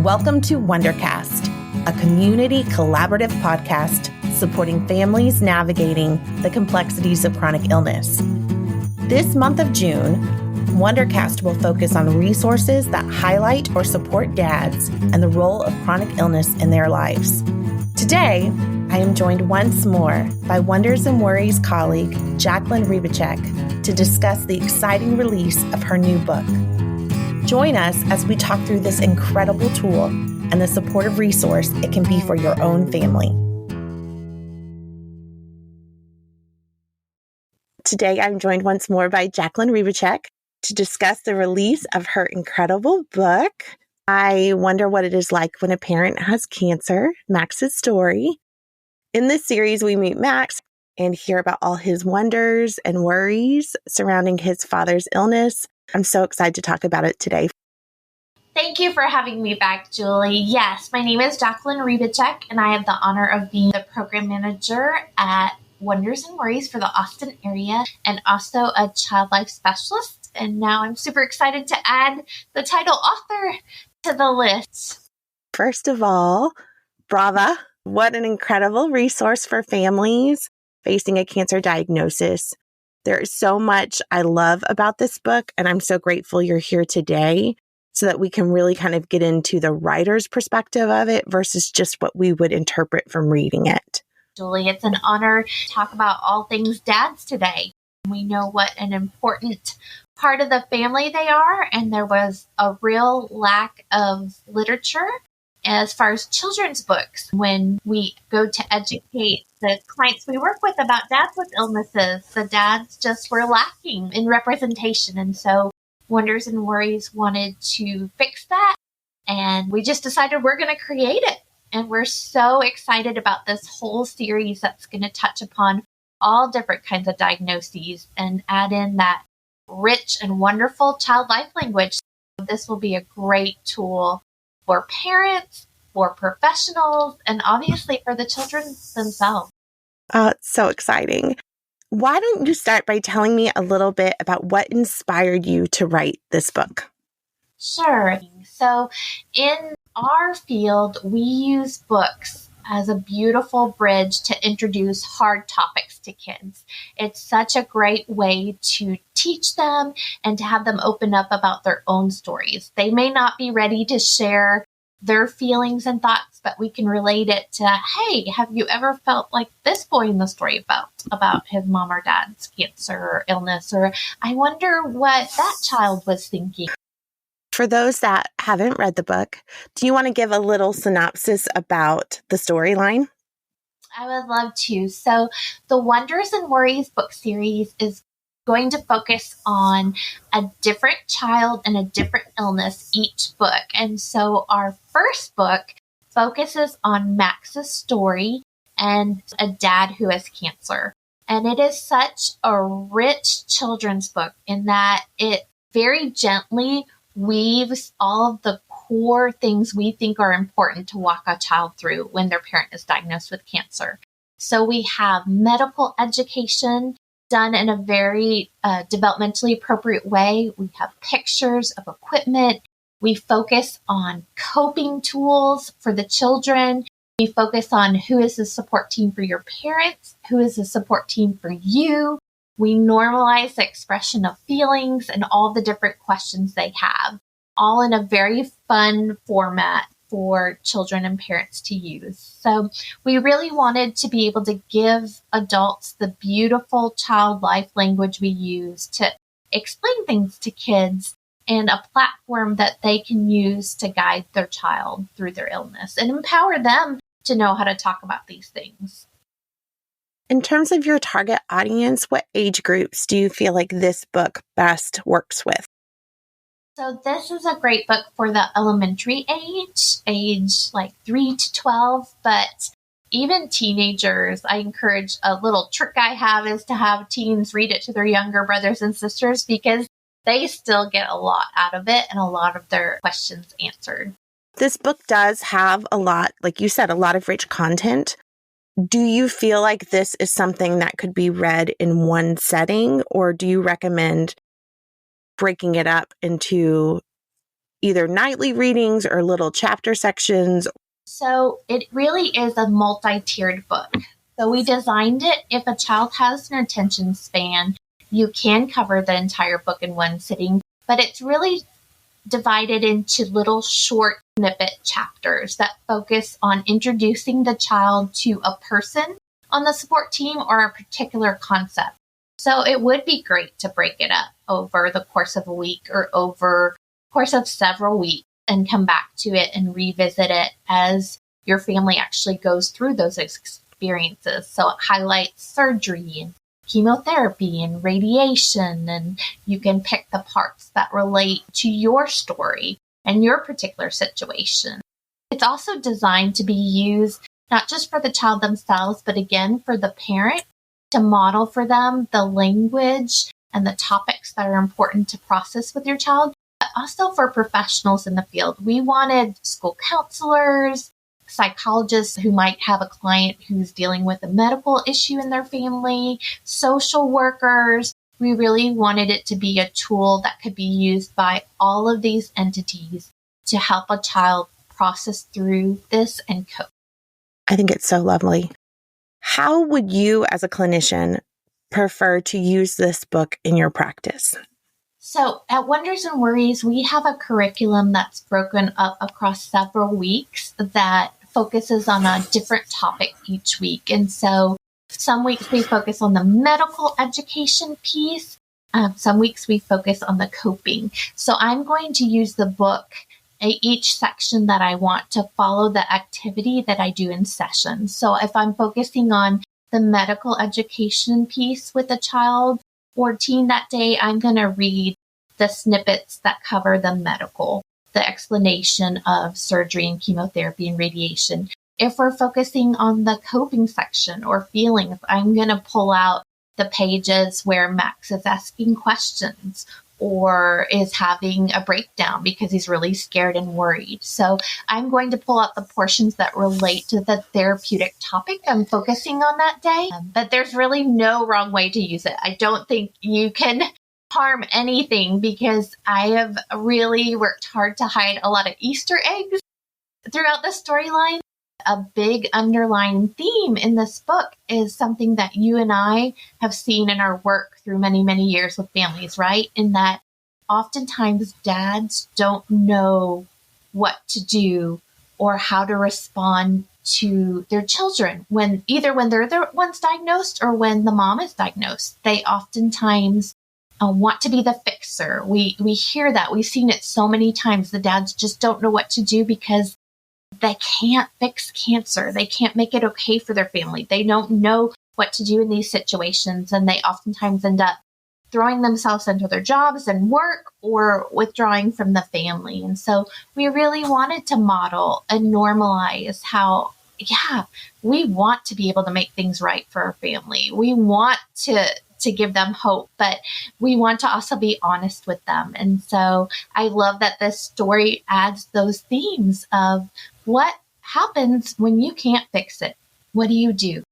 Welcome to Wondercast, a community collaborative podcast supporting families navigating the complexities of chronic illness. This month of June, Wondercast will focus on resources that highlight or support dads and the role of chronic illness in their lives. Today, I am joined once more by Wonders and Worries colleague, Jacquelyn Rebecek, to discuss the exciting release of her new book. Join us as we talk through this incredible tool and the supportive resource it can be for your own family. Today, I'm joined once more by Jacquelyn Rebecek to discuss the release of her incredible book. I wonder what it is like when a parent has cancer, Max's story. In this series, we meet Max and hear about all his wonders and worries surrounding his father's illness. I'm so excited to talk about it today. Thank you for having me back, Julie. Yes, my name is Jacquelyn Rebecek, and I have the honor of being the program manager at Wonders and Worries for the Austin area and also a child life specialist. And now I'm super excited to add the title author to the list. First of all, brava. What an incredible resource for families facing a cancer diagnosis. There is so much I love about this book, and I'm so grateful you're here today so that we can really kind of get into the writer's perspective of it versus just what we would interpret from reading it. Julie, it's an honor to talk about all things dads today. We know what an important part of the family they are, and there was a real lack of literature as far as children's books. When we go to educate the clients we work with about dads with illnesses, the dads just were lacking in representation. And so Wonders and Worries wanted to fix that. And we just decided we're going to create it. And we're so excited about this whole series that's going to touch upon all different kinds of diagnoses and add in that rich and wonderful child life language. This will be a great tool for parents, for professionals, and obviously for the children themselves. It's so exciting. Why don't you start by telling me a little bit about what inspired you to write this book? Sure. So in our field, we use books as a beautiful bridge to introduce hard topics to kids. It's such a great way to teach them and to have them open up about their own stories. They may not be ready to share their feelings and thoughts, but we can relate it to, hey, have you ever felt like this boy in the story about his mom or dad's cancer or illness? Or I wonder what that child was thinking. For those that haven't read the book, do you want to give a little synopsis about the storyline? I would love to. So the Wonders and Worries book series is going to focus on a different child and a different illness each book. And so our first book focuses on Max's story and a dad who has cancer. And it is such a rich children's book in that it very gently weaves all of the core things we think are important to walk a child through when their parent is diagnosed with cancer. So we have medical education done in a very developmentally appropriate way. We have pictures of equipment. We focus on coping tools for the children. We focus on who is the support team for your parents, who is the support team for you. We normalize the expression of feelings and all the different questions they have, all in a very fun format for children and parents to use. So we really wanted to be able to give adults the beautiful child life language we use to explain things to kids and a platform that they can use to guide their child through their illness and empower them to know how to talk about these things. In terms of your target audience, what age groups do you feel like this book best works with? So this is a great book for the elementary age like 3 to 12, but even teenagers. I encourage a little trick I have is to have teens read it to their younger brothers and sisters because they still get a lot out of it and a lot of their questions answered. This book does have a lot, like you said, a lot of rich content. Do you feel like this is something that could be read in one setting, or do you recommend breaking it up into either nightly readings or little chapter sections? So it really is a multi-tiered book. So we designed it, if a child has an attention span, you can cover the entire book in one sitting, but it's really divided into little short snippet chapters that focus on introducing the child to a person on the support team or a particular concept. So it would be great to break it up over the course of a week or over the course of several weeks and come back to it and revisit it as your family actually goes through those experiences. So it highlights surgery and chemotherapy and radiation, and you can pick the parts that relate to your story and your particular situation. It's also designed to be used not just for the child themselves, but again, for the parent to model for them the language and the topics that are important to process with your child, but also for professionals in the field. We wanted school counselors, psychologists who might have a client who's dealing with a medical issue in their family, social workers. We really wanted it to be a tool that could be used by all of these entities to help a child process through this and cope. I think it's so lovely. How would you, as a clinician, prefer to use this book in your practice? So at Wonders and Worries, we have a curriculum that's broken up across several weeks that focuses on a different topic each week. And so some weeks we focus on the medical education piece. Some weeks we focus on the coping. So I'm going to use the book, each section that I want to follow the activity that I do in session. So if I'm focusing on the medical education piece with a child or teen that day, I'm going to read the snippets that cover the medical, the explanation of surgery and chemotherapy and radiation. If we're focusing on the coping section or feelings, I'm going to pull out the pages where Max is asking questions or is having a breakdown because he's really scared and worried. So I'm going to pull out the portions that relate to the therapeutic topic I'm focusing on that day. But there's really no wrong way to use it. I don't think you can harm anything because I have really worked hard to hide a lot of Easter eggs throughout the storyline. A big underlying theme in this book is something that you and I have seen in our work through many, many years with families, right? In that oftentimes dads don't know what to do or how to respond to their children when they're the ones diagnosed or when the mom is diagnosed. They oftentimes want to be the fixer. We hear that. We've seen it so many times. The dads just don't know what to do because they can't fix cancer. They can't make it okay for their family. They don't know what to do in these situations, and they oftentimes end up throwing themselves into their jobs and work or withdrawing from the family. And so we really wanted to model and normalize how, we want to be able to make things right for our family. We want to give them hope, but we want to also be honest with them. And so I love that this story adds those themes of what happens when you can't fix it. What do you do?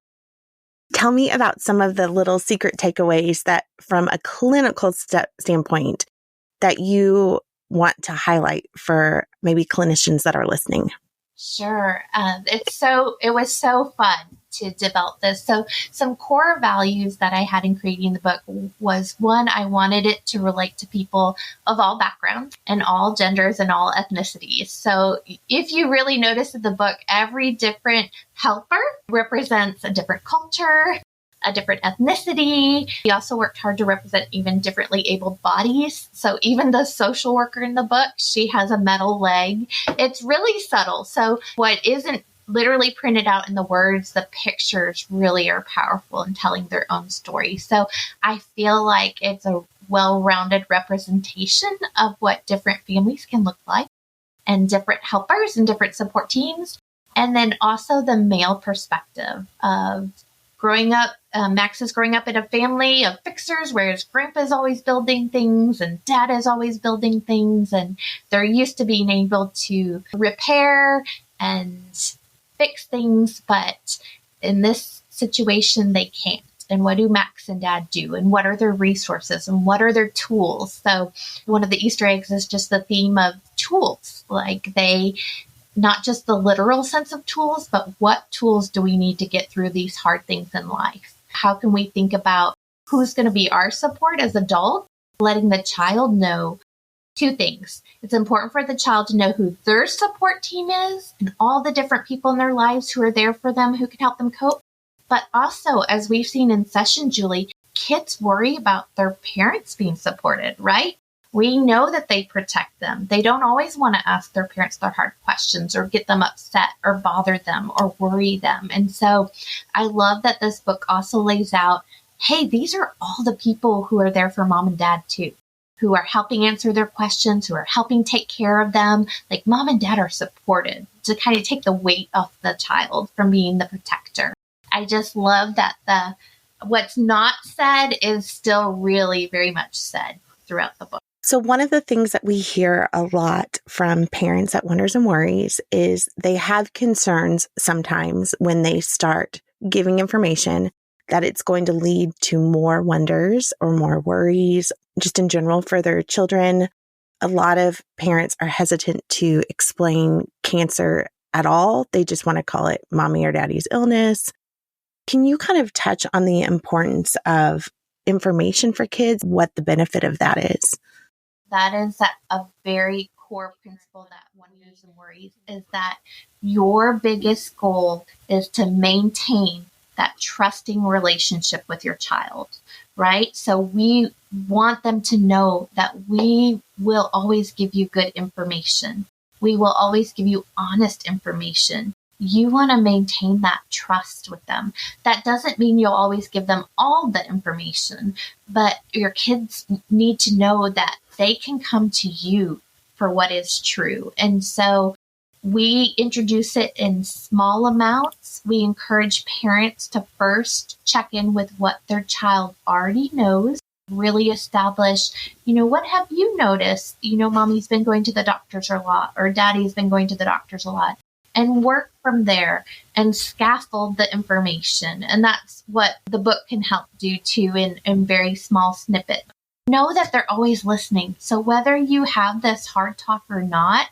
Tell me about some of the little secret takeaways that, from a clinical standpoint, that you want to highlight for maybe clinicians that are listening. Sure. It was so fun to develop this. So some core values that I had in creating the book was, one, I wanted it to relate to people of all backgrounds and all genders and all ethnicities. So if you really notice in the book, every different helper represents a different culture, a different ethnicity. We also worked hard to represent even differently abled bodies. So even the social worker in the book, she has a metal leg. It's really subtle. So what isn't literally printed out in the words, the pictures really are powerful in telling their own story. So I feel like it's a well-rounded representation of what different families can look like and different helpers and different support teams. And then also the male perspective of growing up. Max is growing up in a family of fixers, whereas grandpa's always building things and dad is always building things. And they're used to being able to repair and fix things, but in this situation, they can't. And what do Max and dad do? And what are their resources? And what are their tools? So one of the Easter eggs is just the theme of tools. Like not just the literal sense of tools, but what tools do we need to get through these hard things in life? How can we think about who's going to be our support as adults, letting the child know two things. It's important for the child to know who their support team is and all the different people in their lives who are there for them, who can help them cope. But also, as we've seen in session, Julie, kids worry about their parents being supported, right? We know that they protect them. They don't always want to ask their parents their hard questions or get them upset or bother them or worry them. And so I love that this book also lays out, hey, these are all the people who are there for mom and dad too, who are helping answer their questions, who are helping take care of them. Like mom and dad are supported to kind of take the weight off the child from being the protector. I just love that what's not said is still really very much said throughout the book. So one of the things that we hear a lot from parents at Wonders and Worries is they have concerns sometimes when they start giving information that it's going to lead to more wonders or more worries just in general for their children. A lot of parents are hesitant to explain cancer at all. They just want to call it mommy or daddy's illness. Can you kind of touch on the importance of information for kids, what the benefit of that is? That is a very core principle that Wonders and Worries is that your biggest goal is to maintain that trusting relationship with your child, right? So we want them to know that we will always give you good information. We will always give you honest information. You want to maintain that trust with them. That doesn't mean you'll always give them all the information, but your kids need to know that they can come to you for what is true. And so we introduce it in small amounts. We encourage parents to first check in with what their child already knows, really establish, what have you noticed? Mommy's been going to the doctors a lot, or daddy's been going to the doctors a lot, and work from there and scaffold the information. And that's what the book can help do too in very small snippets. Know that they're always listening. So whether you have this hard talk or not,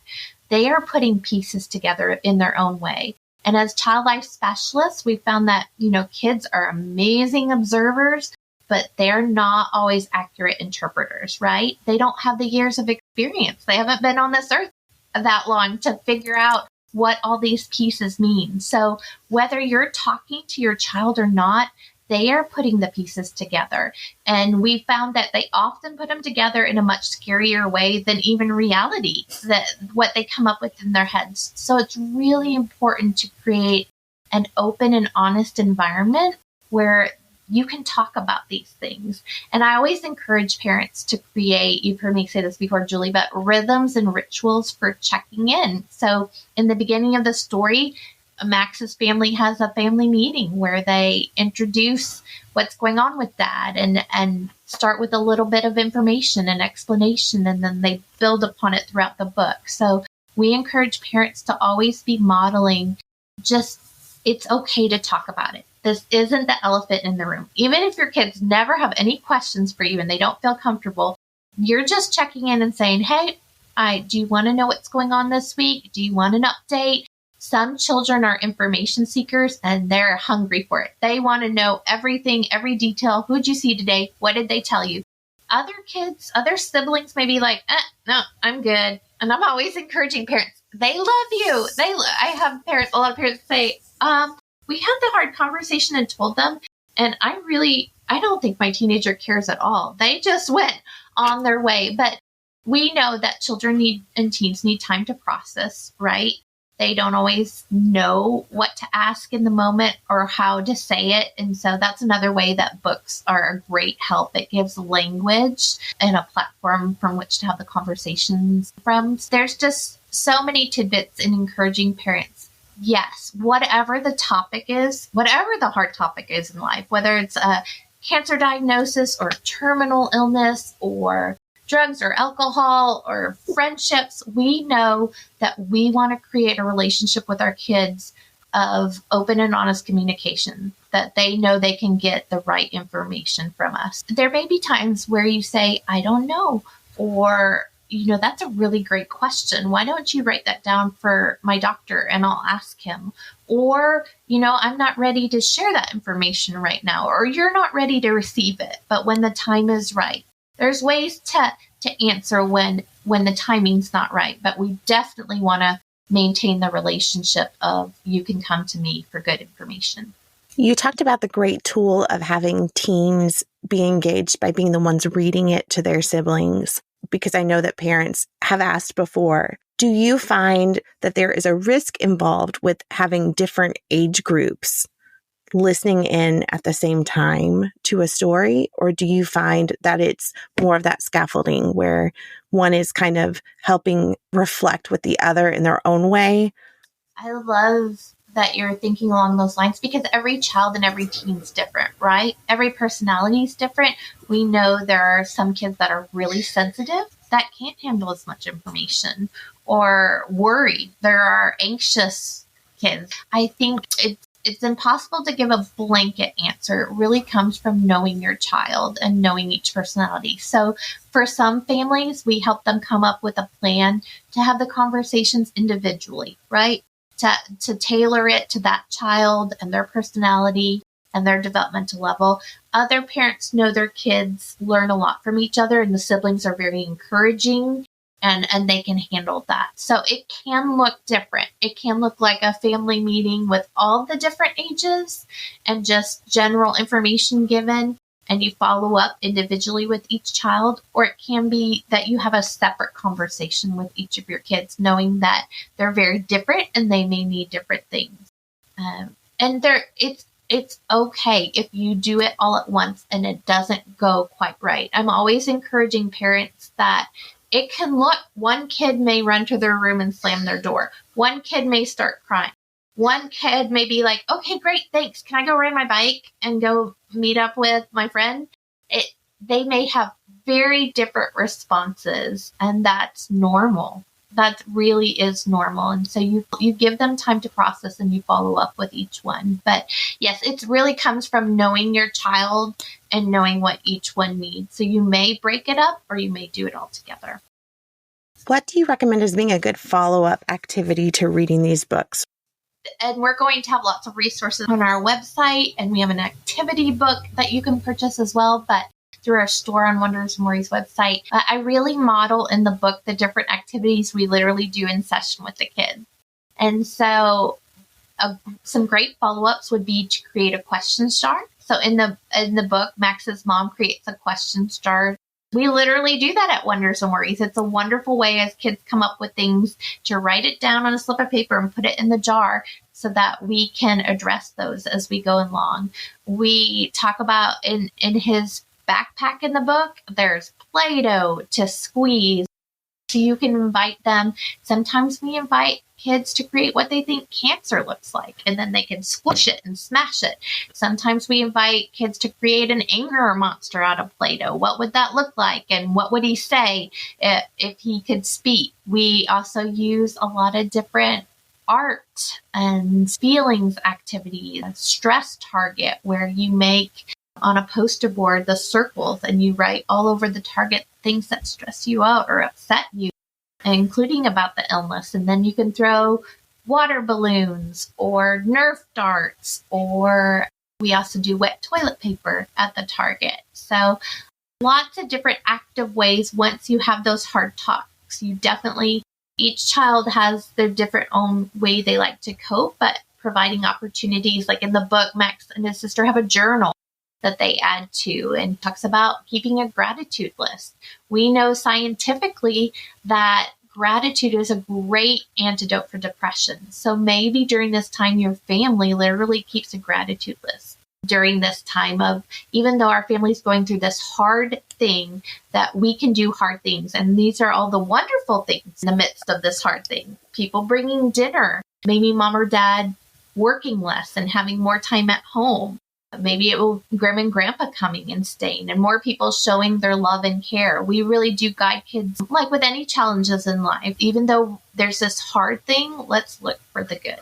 they are putting pieces together in their own way. And as child life specialists, we found that, kids are amazing observers, but they're not always accurate interpreters, right? They don't have the years of experience. They haven't been on this earth that long to figure out what all these pieces mean. So whether you're talking to your child or not, they are putting the pieces together. And we found that they often put them together in a much scarier way than even reality, that what they come up with in their heads. So it's really important to create an open and honest environment where you can talk about these things. And I always encourage parents to create, you've heard me say this before, Julie, but rhythms and rituals for checking in. So in the beginning of the story, Max's family has a family meeting where they introduce what's going on with dad and start with a little bit of information and explanation, and then they build upon it throughout the book. So we encourage parents to always be modeling just, it's okay to talk about it. This isn't the elephant in the room. Even if your kids never have any questions for you and they don't feel comfortable, you're just checking in and saying, hey, do you want to know what's going on this week? Do you want an update? Some children are information seekers and they're hungry for it. They want to know everything, every detail. Who'd you see today? What did they tell you? Other kids, other siblings may be like, no, I'm good. And I'm always encouraging parents. They love you. I have a lot of parents say, we had the hard conversation and told them, and I don't think my teenager cares at all. They just went on their way. But we know that children and teens need time to process, right? They don't always know what to ask in the moment or how to say it. And so that's another way that books are a great help. It gives language and a platform from which to have the conversations from. There's just so many tidbits in encouraging parents. Yes, whatever the topic is, whatever the hard topic is in life, whether it's a cancer diagnosis or terminal illness or drugs or alcohol or friendships, we know that we want to create a relationship with our kids of open and honest communication, that they know they can get the right information from us. There may be times where you say, I don't know, or that's a really great question. Why don't you write that down for my doctor and I'll ask him? Or, I'm not ready to share that information right now, or you're not ready to receive it, but when the time is right. There's ways to answer when the timing's not right, but we definitely want to maintain the relationship of you can come to me for good information. You talked about the great tool of having teens be engaged by being the ones reading it to their siblings, because I know that parents have asked before. Do you find that there is a risk involved with having different age groups listening in at the same time to a story? Or do you find that it's more of that scaffolding where one is kind of helping reflect with the other in their own way? I love that you're thinking along those lines, because every child and every teen is different, right? Every personality is different. We know there are some kids that are really sensitive that can't handle as much information or worry. There are anxious kids. I think it's impossible to give a blanket answer. It really comes from knowing your child and knowing each personality. So for some families, we help them come up with a plan to have the conversations individually, right? To tailor it to that child and their personality and their developmental level. Other parents know their kids learn a lot from each other, and the siblings are very encouraging and they can handle that. So it can look different. It can look like a family meeting with all the different ages and just general information given, and you follow up individually with each child. Or it can be that you have a separate conversation with each of your kids, knowing that they're very different and they may need different things. It's okay if you do it all at once and it doesn't go quite right. I'm always encouraging parents that it can look, one kid may run to their room and slam their door. One kid may start crying. One kid may be like, okay, great, thanks. Can I go ride my bike and go meet up with my friend? They may have very different responses, and that's normal. That really is normal. And so you give them time to process and you follow up with each one. But yes, it really comes from knowing your child and knowing what each one needs. So you may break it up or you may do it all together. What do you recommend as being a good follow-up activity to reading these books? And we're going to have lots of resources on our website, and we have an activity book that you can purchase as well. But through our store on Wonders and Worries website, I really model in the book the different activities we literally do in session with the kids. And so some great follow-ups would be to create a question star. So in the book, Max's mom creates a question star. We literally do that at Wonders and Worries. It's a wonderful way as kids come up with things to write it down on a slip of paper and put it in the jar so that we can address those as we go along. We talk about in his backpack in the book, there's Play-Doh to squeeze. So you can invite them. Sometimes we invite kids to create what they think cancer looks like, and then they can squish it and smash it. Sometimes we invite kids to create an anger monster out of Play-Doh. What would that look like? And what would he say if he could speak? We also use a lot of different art and feelings activities, a stress target where you make on a poster board the circles and you write all over the target things that stress you out or upset you, including about the illness. And then you can throw water balloons or Nerf darts, or we also do wet toilet paper at the target. So lots of different active ways. Once you have those hard talks, each child has their different own way they like to cope, but providing opportunities, like in the book, Max and his sister have a journal that they add to and talks about keeping a gratitude list. We know scientifically that gratitude is a great antidote for depression. So maybe during this time, your family literally keeps a gratitude list during this time of, even though our family's going through this hard thing, that we can do hard things. And these are all the wonderful things in the midst of this hard thing. People bringing dinner, maybe mom or dad working less and having more time at home. Maybe it will grandma and grandpa coming and staying, and more people showing their love and care. We really do guide kids, like with any challenges in life. Even though there's this hard thing, let's look for the good.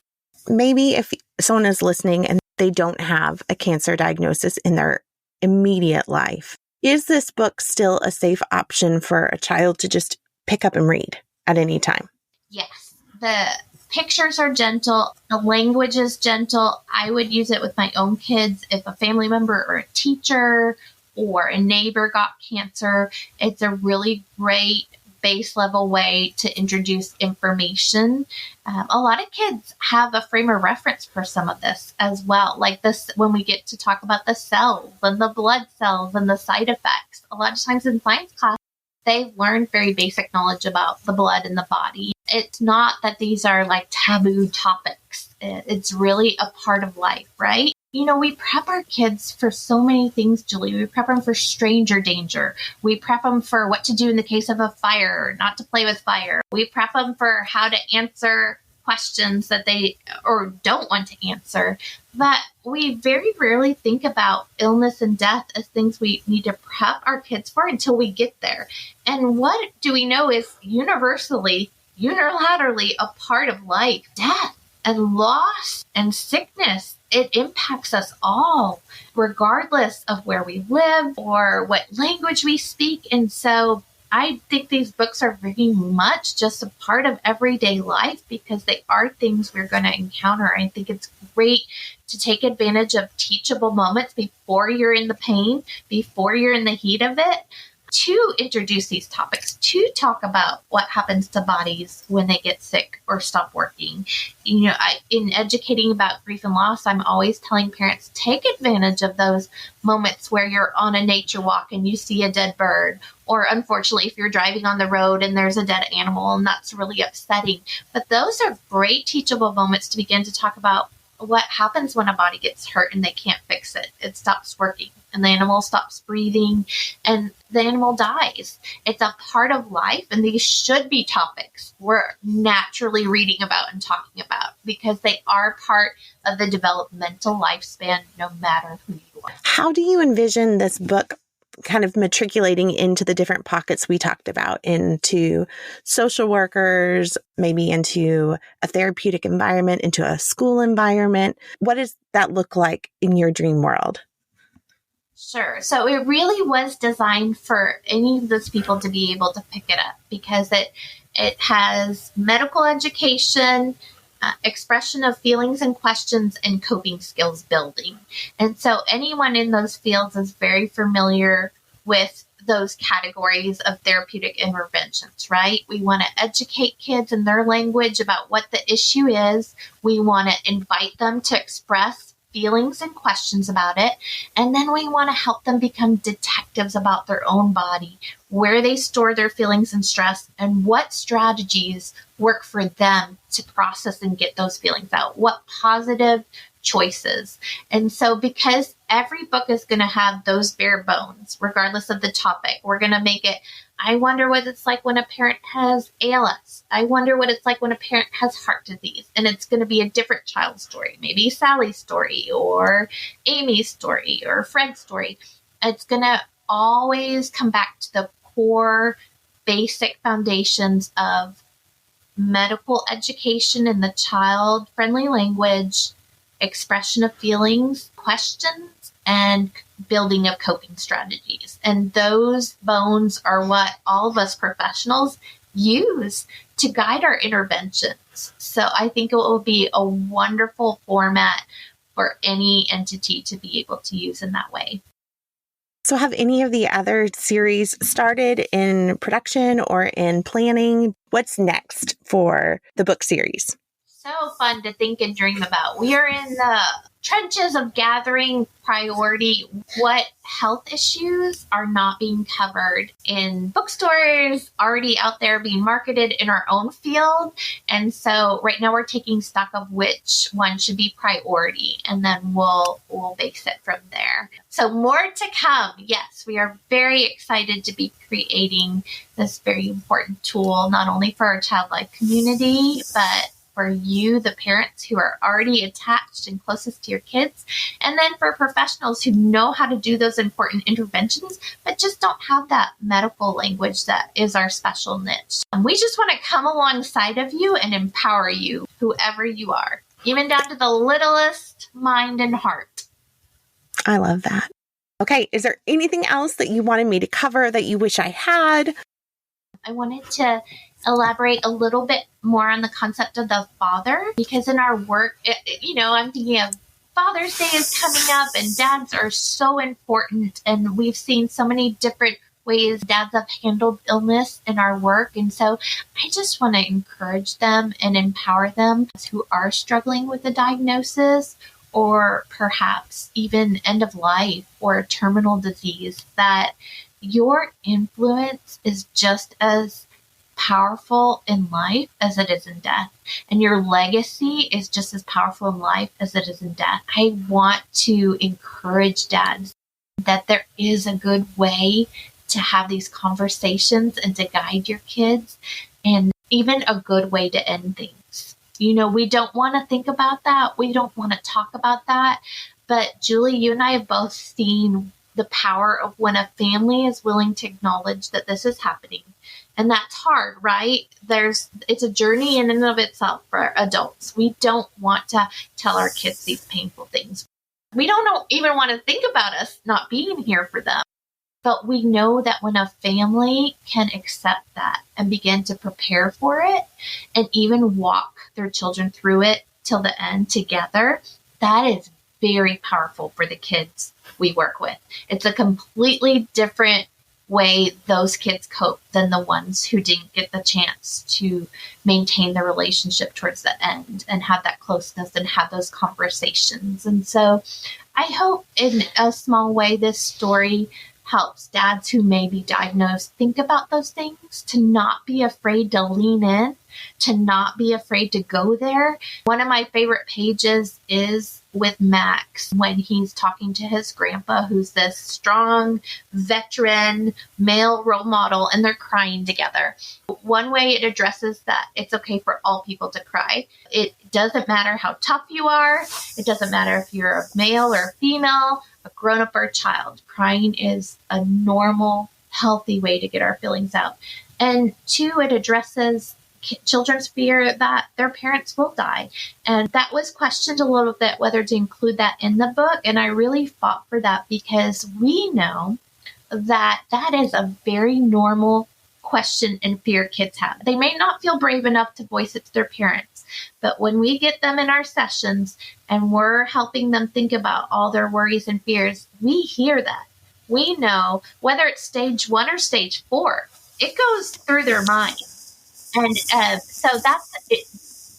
Maybe if someone is listening and they don't have a cancer diagnosis in their immediate life, is this book still a safe option for a child to just pick up and read at any time. Yes. The pictures are gentle. The language is gentle. I would use it with my own kids. If a family member or a teacher or a neighbor got cancer, it's a really great base level way to introduce information. A lot of kids have a frame of reference for some of this as well. Like this, when we get to talk about the cells and the blood cells and the side effects, a lot of times in science class, they've learned very basic knowledge about the blood in the body. It's not that these are like taboo topics. It's really a part of life, right? We prep our kids for so many things, Julie. We prep them for stranger danger. We prep them for what to do in the case of a fire, not to play with fire. We prep them for how to answer questions that they or don't want to answer. But we very rarely think about illness and death as things we need to prep our kids for until we get there. And what do we know is universally, unilaterally a part of life? Death and loss and sickness. It impacts us all, regardless of where we live or what language we speak. And so I think these books are very much just a part of everyday life because they are things we're going to encounter. I think it's great to take advantage of teachable moments before you're in the pain, before you're in the heat of it, to introduce these topics, to talk about what happens to bodies when they get sick or stop working. In educating about grief and loss, I'm always telling parents, take advantage of those moments where you're on a nature walk and you see a dead bird, or unfortunately, if you're driving on the road and there's a dead animal and that's really upsetting. But those are great teachable moments to begin to talk about what happens when a body gets hurt and they can't fix it. It stops working and the animal stops breathing and the animal dies. It's a part of life, and these should be topics we're naturally reading about and talking about because they are part of the developmental lifespan, no matter who you are. How do you envision this book kind of matriculating into the different pockets we talked about, into social workers, maybe into a therapeutic environment, into a school environment? What does that look like in your dream world? Sure. So it really was designed for any of those people to be able to pick it up because it has medical education, expression of feelings and questions, and coping skills building. And so anyone in those fields is very familiar with those categories of therapeutic interventions, right? We want to educate kids in their language about what the issue is. We want to invite them to express feelings and questions about it. And then we want to help them become detectives about their own body, where they store their feelings and stress, and what strategies work for them to process and get those feelings out. What positive choices. And so because every book is going to have those bare bones, regardless of the topic, we're going to make it, I wonder what it's like when a parent has ALS. I wonder what it's like when a parent has heart disease. And it's going to be a different child's story, maybe Sally's story or Amy's story or Fred's story. It's going to always come back to the core basic foundations of medical education in the child-friendly language, expression of feelings, questions, and building of coping strategies. And those bones are what all of us professionals use to guide our interventions. So I think it will be a wonderful format for any entity to be able to use in that way. So have any of the other series started in production or in planning? What's next for the book series? So fun to think and dream about. We are in the trenches of gathering priority. What health issues are not being covered in bookstores, already out there being marketed in our own field. And so right now we're taking stock of which one should be priority, and then we'll base it from there. So more to come. Yes, we are very excited to be creating this very important tool, not only for our child life community, but for you, the parents who are already attached and closest to your kids, and then for professionals who know how to do those important interventions, but just don't have that medical language that is our special niche. And we just want to come alongside of you and empower you, whoever you are, even down to the littlest mind and heart. I love that. Okay, is there anything else that you wanted me to cover that you wish I had? I wanted to elaborate a little bit more on the concept of the father, because in our work, I'm thinking of Father's Day is coming up, and dads are so important. And we've seen so many different ways dads have handled illness in our work. And so I just want to encourage them and empower them who are struggling with a diagnosis or perhaps even end of life or a terminal disease, that your influence is just as powerful in life as it is in death. And your legacy is just as powerful in life as it is in death. I want to encourage dads that there is a good way to have these conversations and to guide your kids, and even a good way to end things. We don't want to think about that. We don't want to talk about that. But Julie, you and I have both seen the power of when a family is willing to acknowledge that this is happening. And that's hard, right? It's a journey in and of itself for adults. We don't want to tell our kids these painful things. We don't even want to think about us not being here for them. But we know that when a family can accept that and begin to prepare for it and even walk their children through it till the end together, that is very powerful for the kids we work with. It's a completely different way those kids cope than the ones who didn't get the chance to maintain the relationship towards the end and have that closeness and have those conversations. And so I hope in a small way this story helps dads who may be diagnosed think about those things, to not be afraid to lean in, to not be afraid to go there. One of my favorite pages is with Max when he's talking to his grandpa, who's this strong veteran male role model, and they're crying together. One way it addresses that it's okay for all people to cry. It doesn't matter how tough you are. It doesn't matter if you're a male or a female, a grown-up or a child. Crying is a normal, healthy way to get our feelings out. And two, it addresses children's fear that their parents will die. And that was questioned a little bit whether to include that in the book. And I really fought for that because we know that that is a very normal question and fear kids have. They may not feel brave enough to voice it to their parents, but when we get them in our sessions and we're helping them think about all their worries and fears, we hear that. We know whether it's stage 1 or stage 4, it goes through their mind. And so that's an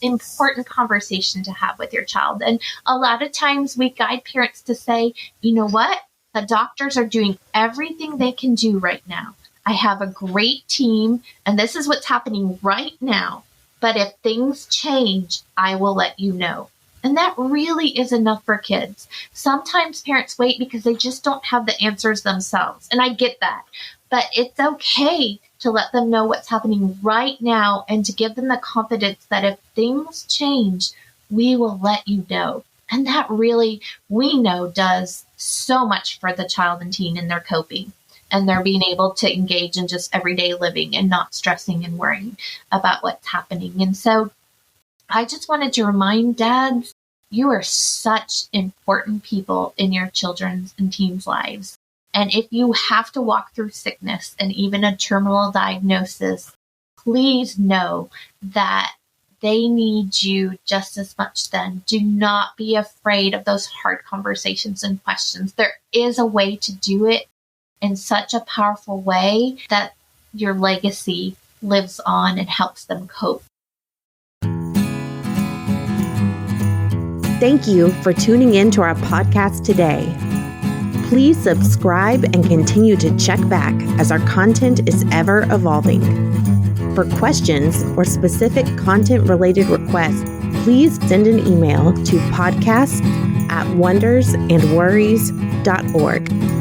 important conversation to have with your child. And a lot of times we guide parents to say, you know what? The doctors are doing everything they can do right now. I have a great team, and this is what's happening right now. But if things change, I will let you know. And that really is enough for kids. Sometimes parents wait because they just don't have the answers themselves. And I get that. But it's okay to let them know what's happening right now and to give them the confidence that if things change, we will let you know. And that really, we know, does so much for the child and teen in their coping and their being able to engage in just everyday living and not stressing and worrying about what's happening. And so I just wanted to remind dads, you are such important people in your children's and teens' lives. And if you have to walk through sickness and even a terminal diagnosis, please know that they need you just as much then. Do not be afraid of those hard conversations and questions. There is a way to do it in such a powerful way that your legacy lives on and helps them cope. Thank you for tuning in to our podcast today. Please subscribe and continue to check back as our content is ever evolving. For questions or specific content-related requests, please send an email to podcast@wondersandworries.org.